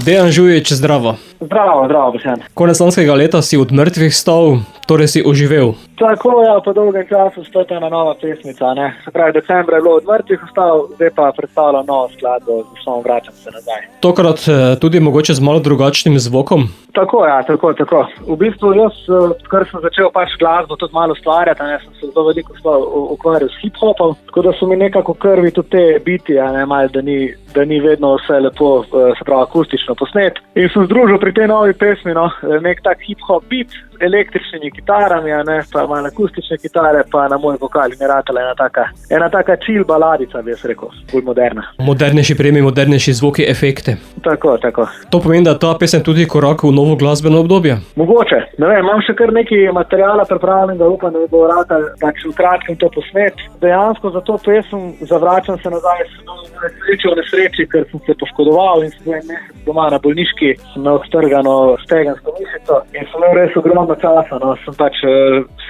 Dejan Žujič, zdravo. Zdravo, Boštjan. Konec lanskega leta si od mrtvih stal, torej si oživel. Tako, ja, po dolgem času spet ena nova pesmica, ne. Se pravi, decembra je bilo od mrtvih ostal, zdaj pa predstavlja novo skladbo, z naslovom Vračam se nazaj. Tokrat tudi mogoče z malo drugačnim zvokom? Tako, ja, tako. V bistvu jaz, kar sem začel glasbo tudi malo ustvarjati, sem se zelo veliko ukvarjal s hip-hopom, tako da so mi nekako krvi tudi te biti, malo, da ni vedno vse lepo, se pravi, akustično posnet. In sem združil pri tej novi pesmi, nek tak hip-hop beat, električnimi kitarami, pa malo akustične kitare, pa na moj vokal in je ratala ena taka chill baladica, bi jaz rekel, bolj moderna. Modernejši prijemi, modernejši zvoki, efekte. Tako. To pomeni, da ta pesem tudi korak v novo glasbeno obdobje? Mogoče, ne vem, imam še kar nekaj materiala pripravljenega, upam, da bo ratal v kratkem to posnet. Dejansko za to pesem Zavračam se nazaj sem v nesreči, ker sem se poškodoval in sem en mesec doma na bolniški, sem imel strgano stegensko mišico in sem imel res ogromno časa, sem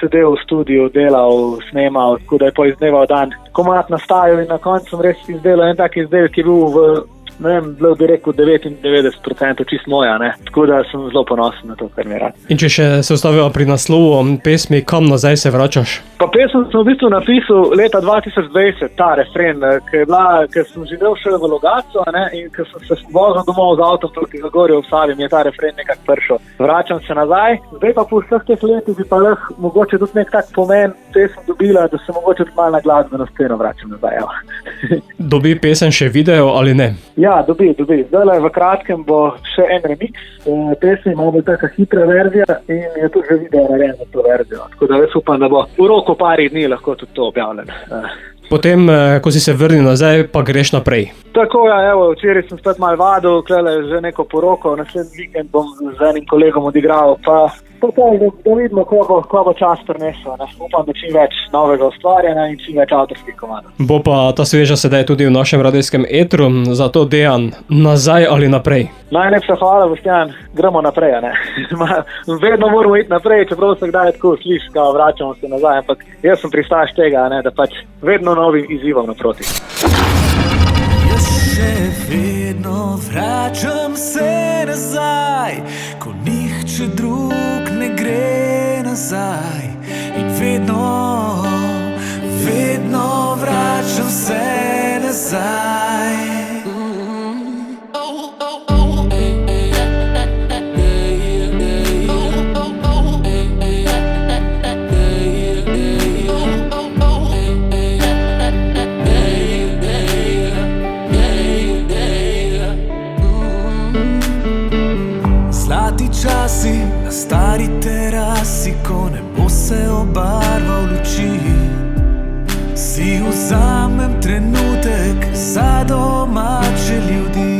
sedel v studiu, delal, snemal, tako da je po iz dneva v dan komad nastajal in na koncu sem res izdelal en tak izdelek, ki je bil bilo bi rekel 99% čist moja, tako da sem zelo ponosen na to, kar mi je rad. In če še se ostaviva pri naslovu pesmi Kam nazaj se vračaš? Pa pesem sem v bistvu napisal leta 2020, ta refren, ker sem živel še v Logatcu, in ker sem se vozil domov z avtom proti Zagorju ob Savi, mi je ta refren nekako prišel. Vračam se nazaj, zdaj pa po vseh teh letih bi pa lahko mogoče tudi nek tak pomen pesem dobila, da se mogoče tudi malo na glasbeno sceno vračam nazaj. Dobi pesem še video ali ne? Ja, dobi. Zdaj v kratkem bo še en remix pesmi, malo taka hitra verzija in je tudi že video narejen za to verzijo. Tako da jaz upam, da bo v roku parih dni lahko tudi to objavljen. Potem, ko si se vrnil nazaj, pa greš naprej. Tako, ja, včeraj sem spet malo vadil, klele že neko poroko, naslednji vikend bom z enim kolegom odigral, pa da vidimo, ko bo čas prinesel. Upam, da čim več novega ustvarjanja in čim več avtorskih komadov. Bo pa ta sveža sedaj tudi v našem radijskem etru, zato Dejan, nazaj ali naprej? Najlepša hvala, Boštjan, gremo naprej, Vedno moramo iti naprej, čeprav se kdaj tako sliši, kao vračamo se nazaj, ampak jaz sem pristaš tega, da pač vedno novim izzivom naproti. Jaz še vedno vračam se nazaj, ko nihče drug ne gre nazaj. In vedno vračam se nazaj. Časi na stari terasi, ko nebo se obarva v luči, si vzamem trenutek za domače ljudi.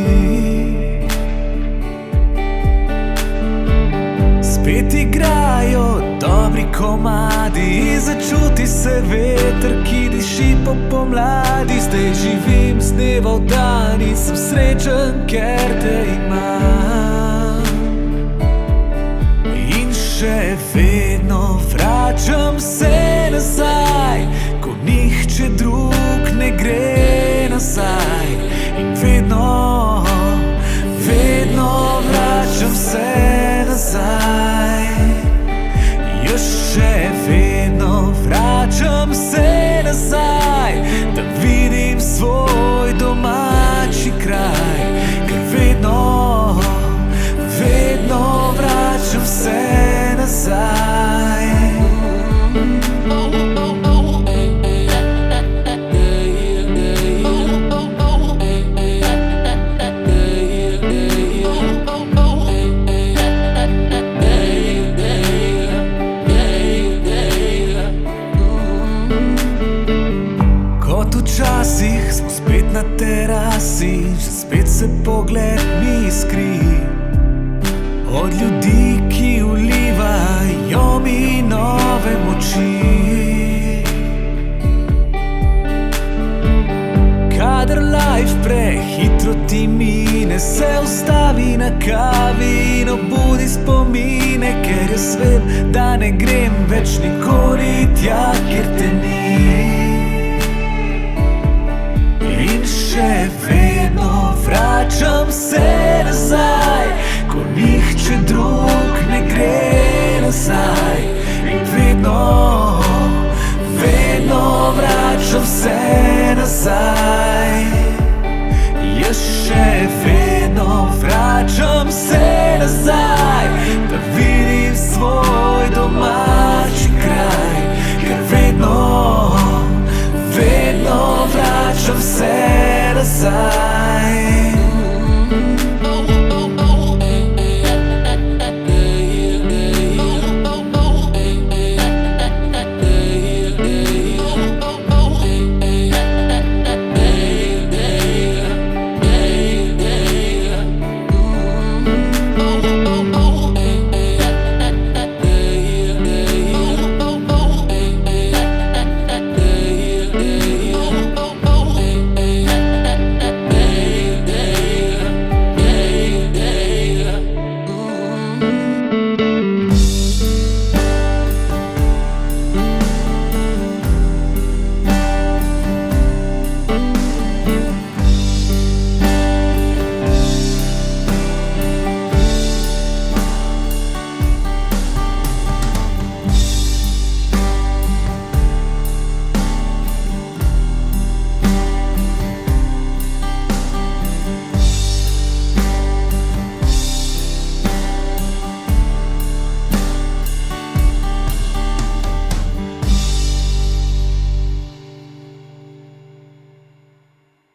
Spet igrajo dobri komadi in začuti se veter, ki diši po pomladi. Zdaj živim z dneva v dan in sem srečen, ker te imam. Še vedno vračam se nazaj, ko nihče drug ne gre nazaj. In vedno vračam se nazaj. Jaz še vedno vračam se nazaj, da vidim svoj domači kraj. Ker vedno vračam se nazaj. Kot včasih smo spet na terasi, že spet se pogled mi iskri. Od ljudi, ki vlivajo mi nove moči. Kadar life prehitro ti mine, se ustavi na kavi in obudi spomine. Ker jaz vem, da ne grem več nikoli tja, kjer te ni. In še vedno vračam se